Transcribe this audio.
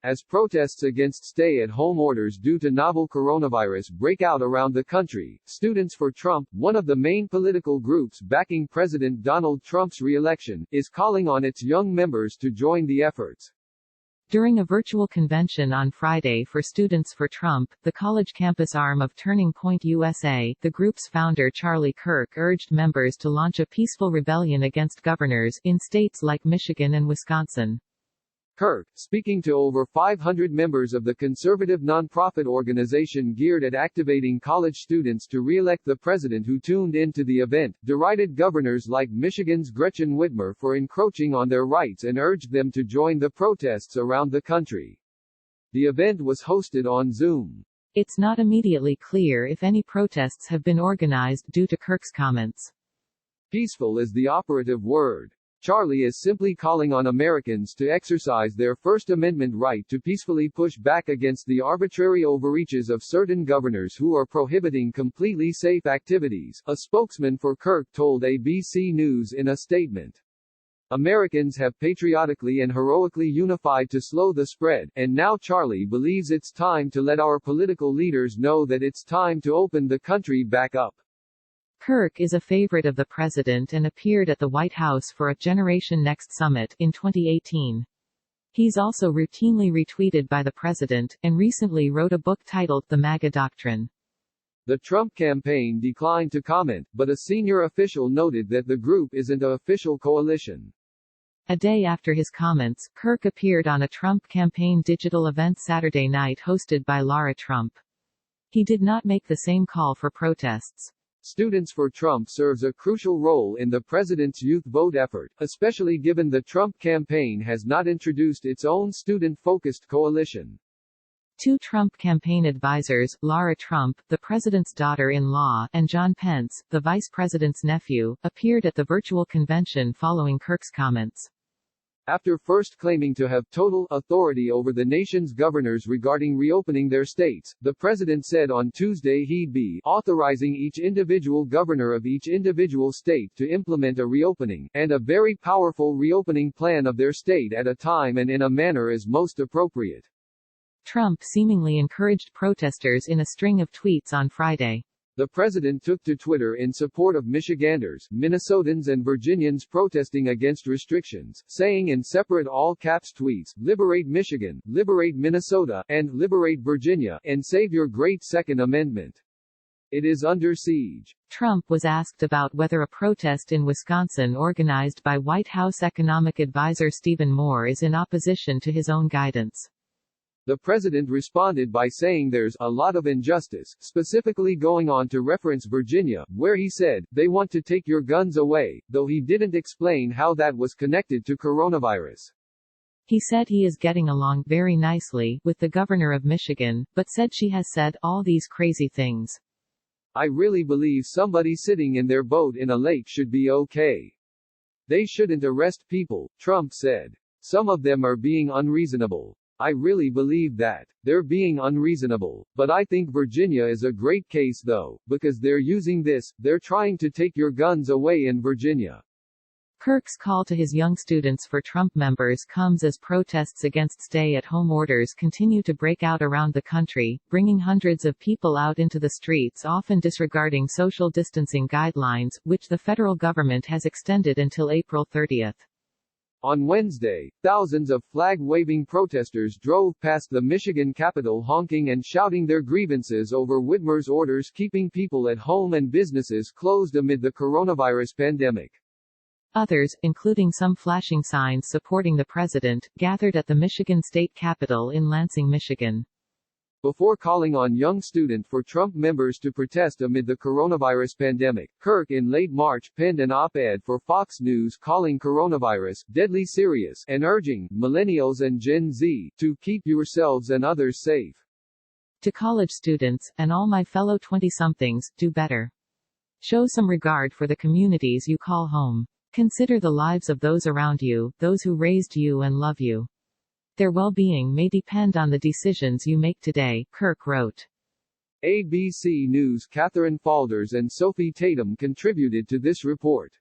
As protests against stay-at-home orders due to novel coronavirus break out around the country, Students for Trump, one of the main political groups backing President Donald Trump's re-election, is calling on its young members to join the efforts. During a virtual convention on Friday for Students for Trump, the college campus arm of Turning Point USA, the group's founder Charlie Kirk urged members to launch a peaceful rebellion against governors in states like Michigan and Wisconsin. Kirk, speaking to over 500 members of the conservative nonprofit organization geared at activating college students to re-elect the president who tuned into the event, derided governors like Michigan's Gretchen Whitmer for encroaching on their rights and urged them to join the protests around the country. The event was hosted on Zoom. It's not immediately clear if any protests have been organized due to Kirk's comments. Peaceful is the operative word. Charlie is simply calling on Americans to exercise their First Amendment right to peacefully push back against the arbitrary overreaches of certain governors who are prohibiting completely safe activities, a spokesman for Kirk told ABC News in a statement. Americans have patriotically and heroically unified to slow the spread, and now Charlie believes it's time to let our political leaders know that it's time to open the country back up. Kirk is a favorite of the president and appeared at the White House for a Generation Next summit in 2018. He's also routinely retweeted by the president, and recently wrote a book titled The MAGA Doctrine. The Trump campaign declined to comment, but a senior official noted that the group isn't an official coalition. A day after his comments, Kirk appeared on a Trump campaign digital event Saturday night hosted by Lara Trump. He did not make the same call for protests. Students for Trump serves a crucial role in the president's youth vote effort, especially given the Trump campaign has not introduced its own student-focused coalition. Two Trump campaign advisors, Lara Trump, the president's daughter-in-law, and John Pence, the vice president's nephew, appeared at the virtual convention following Kirk's comments. After first claiming to have total authority over the nation's governors regarding reopening their states, the president said on Tuesday he'd be authorizing each individual governor of each individual state to implement a reopening, and a very powerful reopening plan of their state at a time and in a manner as most appropriate. Trump seemingly encouraged protesters in a string of tweets on Friday. The president took to Twitter in support of Michiganders, Minnesotans and Virginians protesting against restrictions, saying in separate all-caps tweets, "Liberate Michigan, liberate Minnesota, and liberate Virginia, and save your great Second Amendment. It is under siege." Trump was asked about whether a protest in Wisconsin organized by White House economic advisor Stephen Moore is in opposition to his own guidance. The president responded by saying there's a lot of injustice, specifically going on to reference Virginia, where he said, "They want to take your guns away," though he didn't explain how that was connected to coronavirus. He said he is getting along very nicely with the governor of Michigan, but said she has said all these crazy things. "I really believe somebody sitting in their boat in a lake should be okay. They shouldn't arrest people," Trump said. "Some of them are being unreasonable. I really believe that. They're being unreasonable. But I think Virginia is a great case though, because they're using this, they're trying to take your guns away in Virginia." Kirk's call to his young Students for Trump members comes as protests against stay-at-home orders continue to break out around the country, bringing hundreds of people out into the streets, often disregarding social distancing guidelines, which the federal government has extended until April 30th. On Wednesday, thousands of flag-waving protesters drove past the Michigan Capitol honking and shouting their grievances over Whitmer's orders keeping people at home and businesses closed amid the coronavirus pandemic. Others, including some flashing signs supporting the president, gathered at the Michigan State Capitol in Lansing, Michigan. Before calling on young Student for Trump members to protest amid the coronavirus pandemic, Kirk in late March penned an op-ed for Fox News calling coronavirus deadly serious and urging millennials and Gen Z to keep yourselves and others safe. To college students, and all my fellow 20-somethings, do better. Show some regard for the communities you call home. Consider the lives of those around you, those who raised you and love you. Their well-being may depend on the decisions you make today, Kirk wrote. ABC News' Catherine Falders and Sophie Tatum contributed to this report.